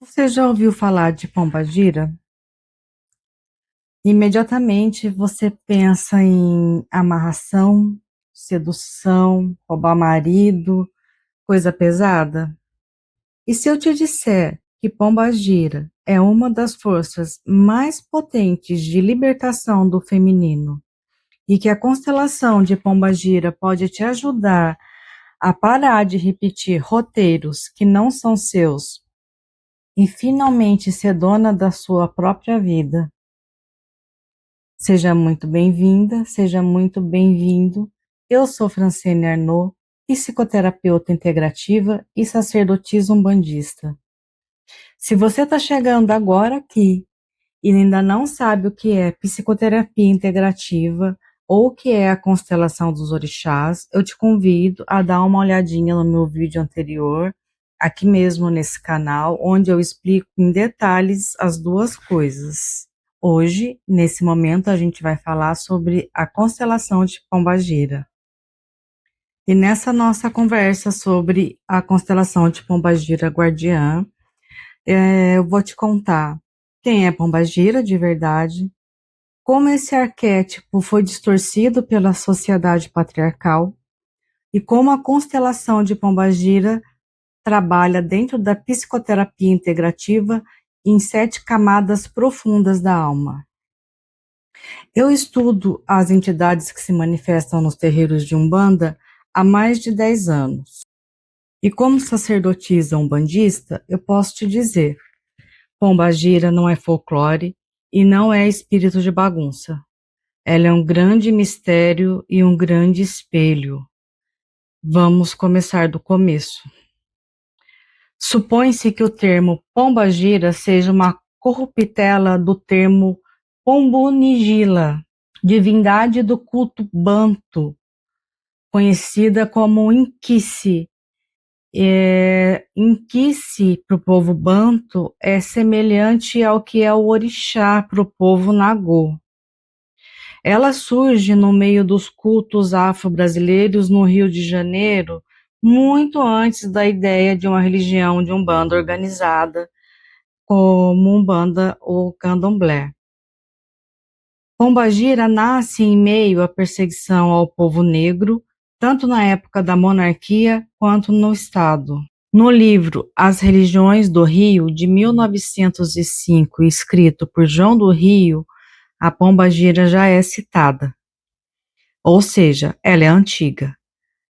Você já ouviu falar de pombagira? Imediatamente você pensa em amarração, sedução, roubar marido, coisa pesada? E se eu te disser que pombagira é uma das forças mais potentes de libertação do feminino e que a constelação de pombagira pode te ajudar a parar de repetir roteiros que não são seus e finalmente ser dona da sua própria vida? Seja muito bem-vinda, seja muito bem-vindo. Eu sou Francine Arnaud, psicoterapeuta integrativa e sacerdotisa umbandista. Se você está chegando agora aqui e ainda não sabe o que é psicoterapia integrativa ou o que é a constelação dos orixás, eu te convido a dar uma olhadinha no meu vídeo anterior, aqui mesmo nesse canal, onde eu explico em detalhes as duas coisas. Hoje, nesse momento, a gente vai falar sobre a constelação de Pombagira. E nessa nossa conversa sobre a constelação de Pombagira Guardiã, eu vou te contar quem é Pombagira de verdade, como esse arquétipo foi distorcido pela sociedade patriarcal e como a constelação de Pombagira trabalha dentro da psicoterapia integrativa em 7 camadas profundas da alma. Eu estudo as entidades que se manifestam nos terreiros de Umbanda há mais de 10 anos. E como sacerdotisa umbandista, eu posso te dizer, pombagira não é folclore e não é espírito de bagunça. Ela é um grande mistério e um grande espelho. Vamos começar do começo. Supõe-se que o termo pombagira seja uma corruptela do termo pombunigila, divindade do culto banto, conhecida como Inquice. Inquice para o povo banto é semelhante ao que é o orixá para o povo nagô. Ela surge no meio dos cultos afro-brasileiros no Rio de Janeiro, muito antes da ideia de uma religião de Umbanda organizada como Umbanda ou Candomblé. Pombagira nasce em meio à perseguição ao povo negro, tanto na época da monarquia quanto no Estado. No livro As Religiões do Rio, de 1905, escrito por João do Rio, a pombagira já é citada. Ou seja, ela é antiga.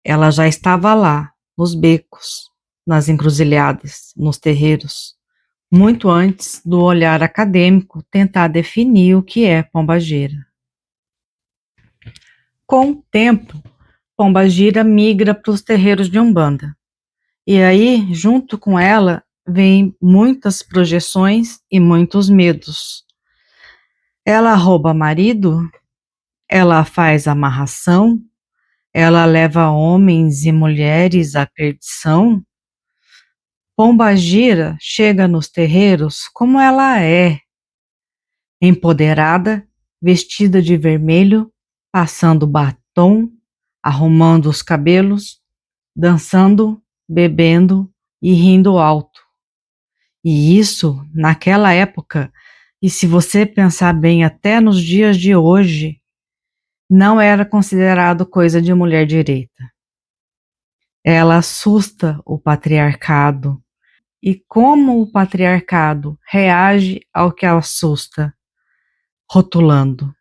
Ela já estava lá, nos becos, nas encruzilhadas, nos terreiros, muito antes do olhar acadêmico tentar definir o que é pombagira. Com o tempo, pombagira migra para os terreiros de Umbanda. E aí, junto com ela, vem muitas projeções e muitos medos. Ela rouba marido, ela faz amarração, ela leva homens e mulheres à perdição. Pombagira chega nos terreiros como ela é, empoderada, vestida de vermelho, passando batom, arrumando os cabelos, dançando, bebendo e rindo alto. E isso, naquela época, e se você pensar bem até nos dias de hoje, não era considerado coisa de mulher direita. Ela assusta o patriarcado. E como o patriarcado reage ao que assusta? Rotulando.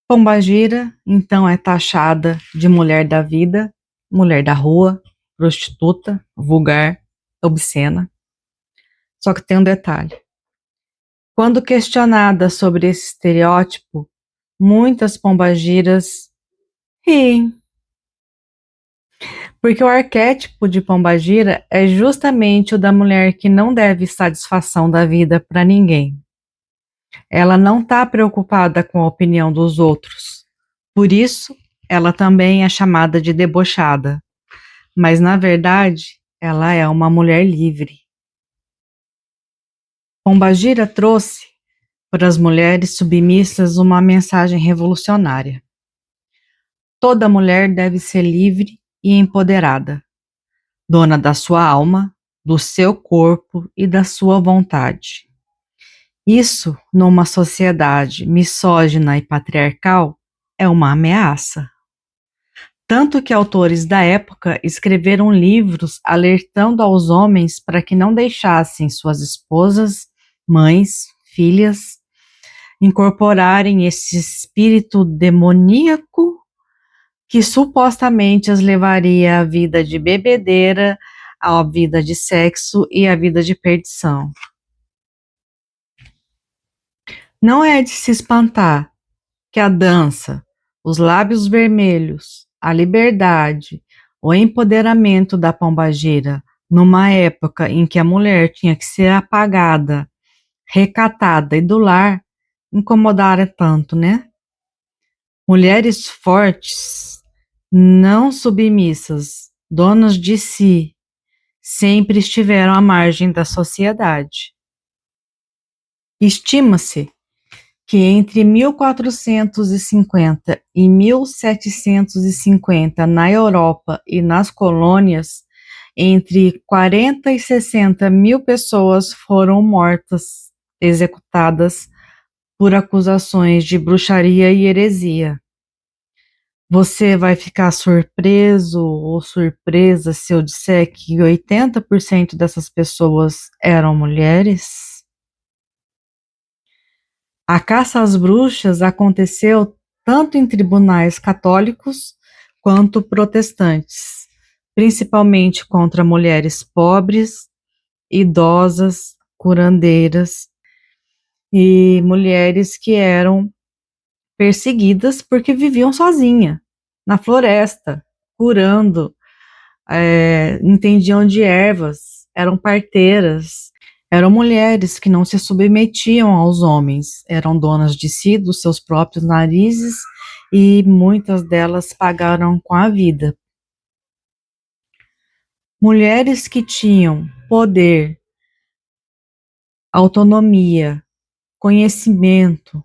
Pombagira, então, é taxada de mulher da vida, mulher da rua, prostituta, vulgar, obscena. Só que tem um detalhe. Quando questionada sobre esse estereótipo, muitas pombagiras riem. Porque o arquétipo de pombagira é justamente o da mulher que não deve satisfação da vida para ninguém. Ela não está preocupada com a opinião dos outros. Por isso, ela também é chamada de debochada. Mas, na verdade, ela é uma mulher livre. Pombagira trouxe para as mulheres submissas uma mensagem revolucionária. Toda mulher deve ser livre e empoderada, dona da sua alma, do seu corpo e da sua vontade. Isso, numa sociedade misógina e patriarcal, é uma ameaça. Tanto que autores da época escreveram livros alertando aos homens para que não deixassem suas esposas, mães, filhas incorporarem esse espírito demoníaco que supostamente as levaria à vida de bebedeira, à vida de sexo e à vida de perdição. Não é de se espantar que a dança, os lábios vermelhos, a liberdade, o empoderamento da pombagira, numa época em que a mulher tinha que ser apagada, recatada e do lar, incomodara tanto, né? Mulheres fortes, não submissas, donas de si, sempre estiveram à margem da sociedade. Estima-se que entre 1450 e 1750 na Europa e nas colônias, entre 40 e 60 mil pessoas foram mortas, executadas por acusações de bruxaria e heresia. Você vai ficar surpreso ou surpresa se eu disser que 80% dessas pessoas eram mulheres? A caça às bruxas aconteceu tanto em tribunais católicos quanto protestantes, principalmente contra mulheres pobres, idosas, curandeiras e mulheres que eram perseguidas porque viviam sozinhas na floresta, curando, entendiam de ervas, eram parteiras. Eram mulheres que não se submetiam aos homens, eram donas de si, dos seus próprios narizes, e muitas delas pagaram com a vida. Mulheres que tinham poder, autonomia, conhecimento,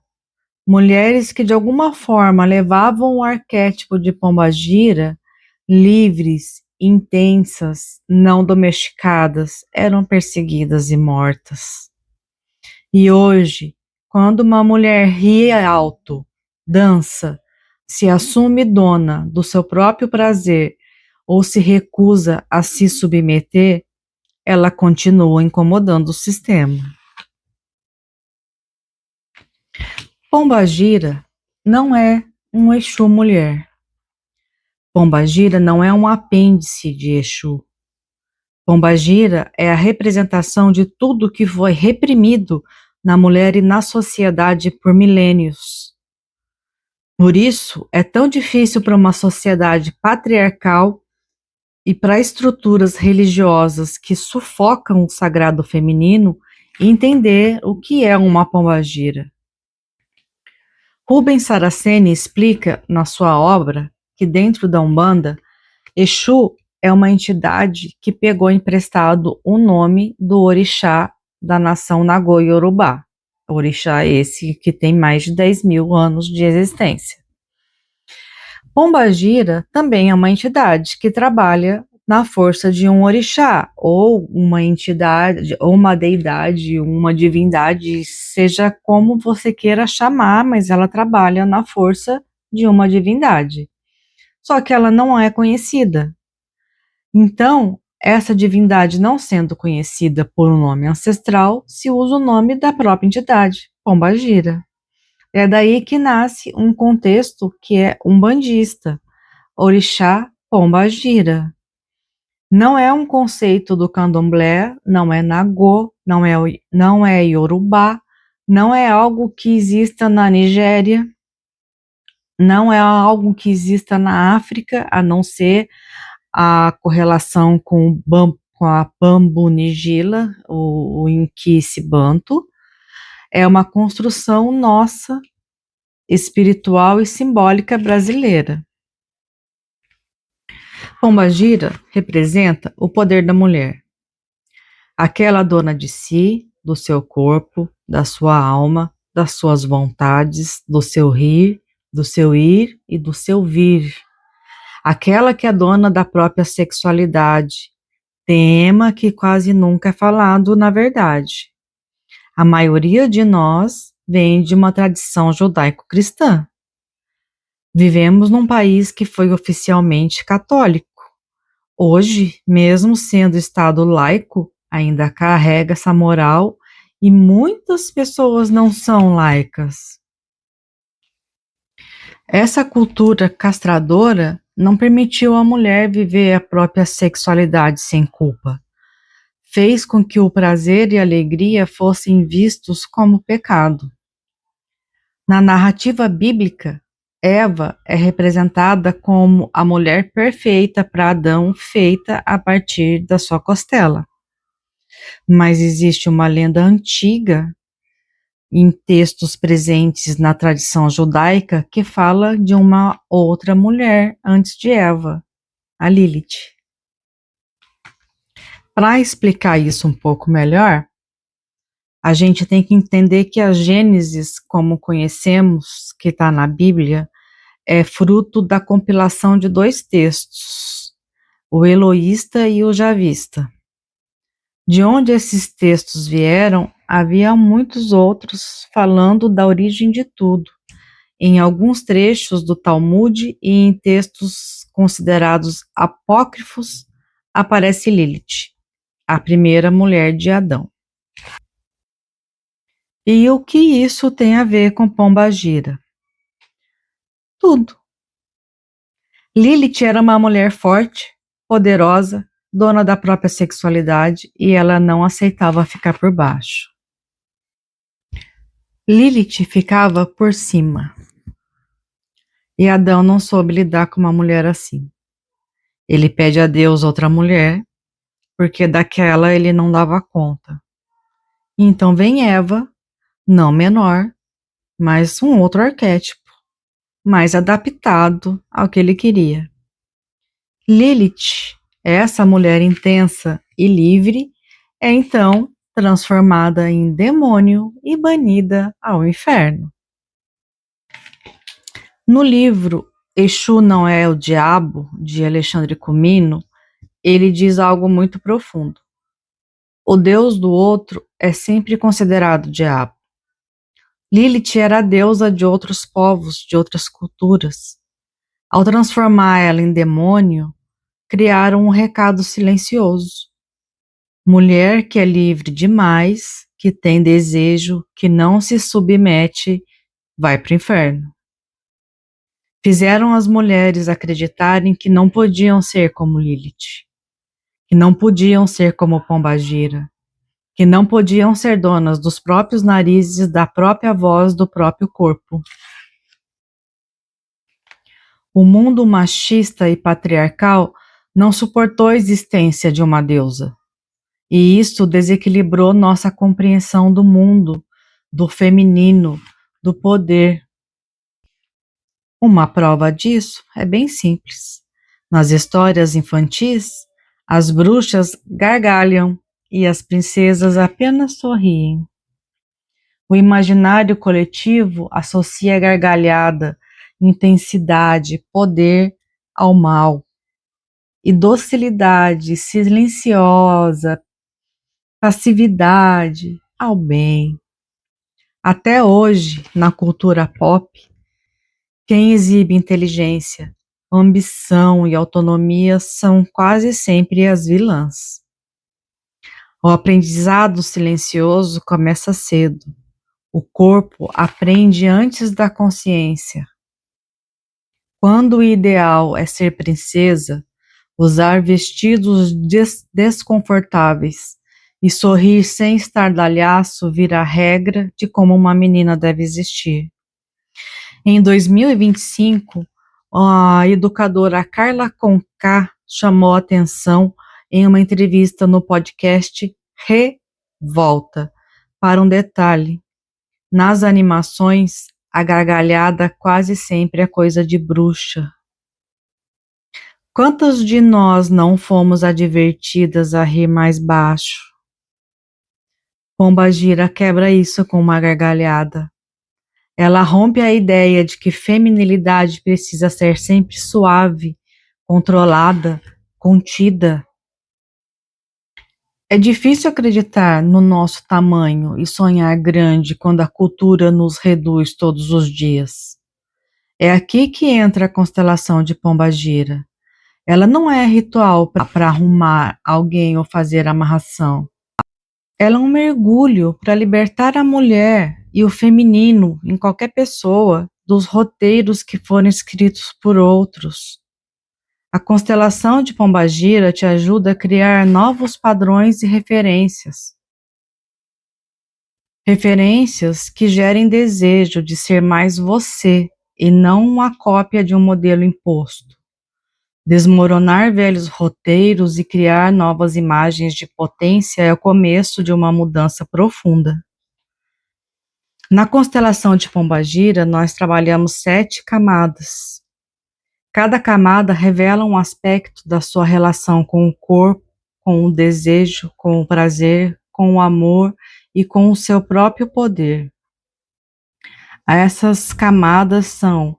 mulheres que de alguma forma levavam o arquétipo de pombagira, livres, intensas, não domesticadas, eram perseguidas e mortas. E hoje, quando uma mulher ri alto, dança, se assume dona do seu próprio prazer ou se recusa a se submeter, ela continua incomodando o sistema. Pombagira não é um Exu mulher. Pombagira não é um apêndice de Exu. Pombagira é a representação de tudo que foi reprimido na mulher e na sociedade por milênios. Por isso, é tão difícil para uma sociedade patriarcal e para estruturas religiosas que sufocam o sagrado feminino entender o que é uma pombagira. Rubens Saraceni explica na sua obra que dentro da Umbanda, Exu é uma entidade que pegou emprestado o nome do orixá da nação Nagô-Yorubá. Orixá esse que tem mais de 10 mil anos de existência. Pombagira também é uma entidade que trabalha na força de um orixá, ou uma entidade, ou uma deidade, uma divindade, seja como você queira chamar, mas ela trabalha na força de uma divindade. Só que ela não é conhecida. Então, essa divindade não sendo conhecida por um nome ancestral, se usa o nome da própria entidade, Pombagira. É daí que nasce um contexto que é umbandista, orixá Pombagira. Não é um conceito do candomblé, não é nagô, não é iorubá, não é algo que exista na Nigéria, não é algo que exista na África, a não ser a correlação com a Bambu Nigila, o Inquice Banto, é uma construção nossa, espiritual e simbólica brasileira. Pombagira representa o poder da mulher, aquela dona de si, do seu corpo, da sua alma, das suas vontades, do seu rir, do seu ir e do seu vir, aquela que é dona da própria sexualidade, tema que quase nunca é falado, na verdade. A maioria de nós vem de uma tradição judaico-cristã. Vivemos num país que foi oficialmente católico. Hoje, mesmo sendo Estado laico, ainda carrega essa moral e muitas pessoas não são laicas. Essa cultura castradora não permitiu à mulher viver a própria sexualidade sem culpa. Fez com que o prazer e a alegria fossem vistos como pecado. Na narrativa bíblica, Eva é representada como a mulher perfeita para Adão, feita a partir da sua costela. Mas existe uma lenda antiga em textos presentes na tradição judaica que fala de uma outra mulher antes de Eva, a Lilith. Para explicar isso um pouco melhor, a gente tem que entender que a Gênesis, como conhecemos, que está na Bíblia, é fruto da compilação de dois textos, o Eloísta e o Javista. De onde esses textos vieram, havia muitos outros falando da origem de tudo, em alguns trechos do Talmud e em textos considerados apócrifos, aparece Lilith, a primeira mulher de Adão. E o que isso tem a ver com Pombagira? Tudo. Lilith era uma mulher forte, poderosa, dona da própria sexualidade, e ela não aceitava ficar por baixo. Lilith ficava por cima. E Adão não soube lidar com uma mulher assim. Ele pede a Deus outra mulher, porque daquela ele não dava conta. Então vem Eva, não menor, mas um outro arquétipo, mais adaptado ao que ele queria. Lilith, essa mulher intensa e livre, é então transformada em demônio e banida ao inferno. No livro Exu não é o Diabo, de Alexandre Comino, ele diz algo muito profundo. O Deus do outro é sempre considerado diabo. Lilith era a deusa de outros povos, de outras culturas. Ao transformar ela em demônio, criaram um recado silencioso. Mulher que é livre demais, que tem desejo, que não se submete, vai para o inferno. Fizeram as mulheres acreditarem que não podiam ser como Lilith, que não podiam ser como Pombagira, que não podiam ser donas dos próprios narizes, da própria voz, do próprio corpo. O mundo machista e patriarcal não suportou a existência de uma deusa. E isso desequilibrou nossa compreensão do mundo, do feminino, do poder. Uma prova disso é bem simples. Nas histórias infantis, as bruxas gargalham e as princesas apenas sorriem. O imaginário coletivo associa a gargalhada, intensidade, poder ao mal, e docilidade silenciosa, passividade ao bem. Até hoje, na cultura pop, quem exibe inteligência, ambição e autonomia são quase sempre as vilãs. O aprendizado silencioso começa cedo. O corpo aprende antes da consciência. Quando o ideal é ser princesa, usar vestidos desconfortáveis e sorrir sem estardalhaço vira a regra de como uma menina deve existir. Em 2025, a educadora Carla Conká chamou a atenção em uma entrevista no podcast Revolta para um detalhe. Nas animações, a gargalhada quase sempre é coisa de bruxa. Quantas de nós não fomos advertidas a rir mais baixo? Pombagira quebra isso com uma gargalhada. Ela rompe a ideia de que feminilidade precisa ser sempre suave, controlada, contida. É difícil acreditar no nosso tamanho e sonhar grande quando a cultura nos reduz todos os dias. É aqui que entra a constelação de Pombagira. Ela não é ritual para arrumar alguém ou fazer amarração. Ela é um mergulho para libertar a mulher e o feminino em qualquer pessoa dos roteiros que foram escritos por outros. A constelação de Pombagira te ajuda a criar novos padrões e referências. Referências que gerem desejo de ser mais você e não uma cópia de um modelo imposto. Desmoronar velhos roteiros e criar novas imagens de potência é o começo de uma mudança profunda. Na constelação de Pombagira, nós trabalhamos 7 camadas. Cada camada revela um aspecto da sua relação com o corpo, com o desejo, com o prazer, com o amor e com o seu próprio poder. Essas camadas são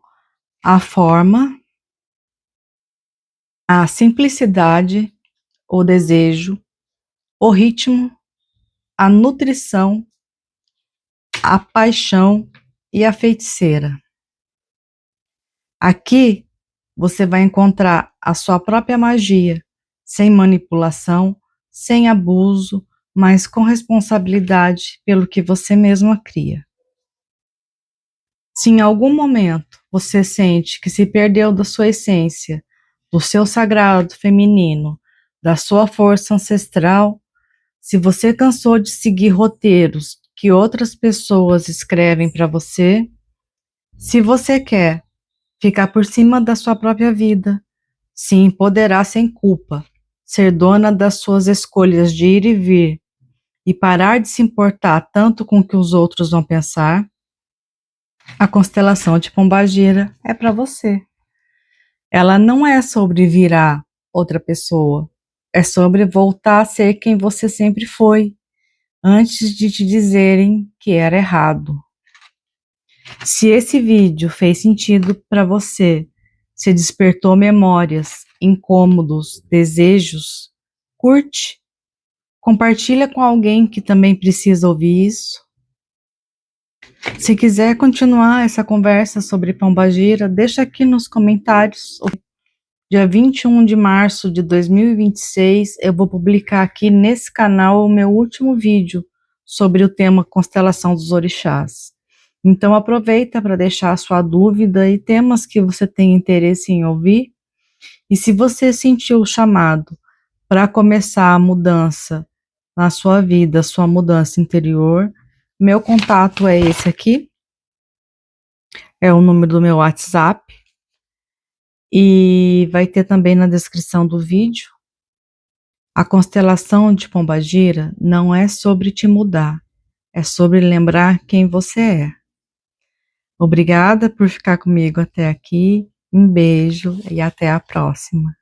a forma, a simplicidade, o desejo, o ritmo, a nutrição, a paixão e a feiticeira. Aqui você vai encontrar a sua própria magia, sem manipulação, sem abuso, mas com responsabilidade pelo que você mesma cria. Se em algum momento você sente que se perdeu da sua essência, do seu sagrado feminino, da sua força ancestral, se você cansou de seguir roteiros que outras pessoas escrevem para você, se você quer ficar por cima da sua própria vida, se empoderar sem culpa, ser dona das suas escolhas de ir e vir e parar de se importar tanto com o que os outros vão pensar, a constelação de Pombagira é para você. Ela não é sobre virar outra pessoa, é sobre voltar a ser quem você sempre foi, antes de te dizerem que era errado. Se esse vídeo fez sentido para você, se despertou memórias, incômodos, desejos, curte, compartilha com alguém que também precisa ouvir isso. Se quiser continuar essa conversa sobre Pombagira, deixa aqui nos comentários. Dia 21 de março de 2026, eu vou publicar aqui nesse canal o meu último vídeo sobre o tema Constelação dos Orixás. Então aproveita para deixar a sua dúvida e temas que você tem interesse em ouvir. E se você sentiu o chamado para começar a mudança na sua vida, a sua mudança interior, meu contato é esse aqui, é o número do meu WhatsApp, e vai ter também na descrição do vídeo. A constelação de Pombagira não é sobre te mudar, é sobre lembrar quem você é. Obrigada por ficar comigo até aqui, um beijo e até a próxima.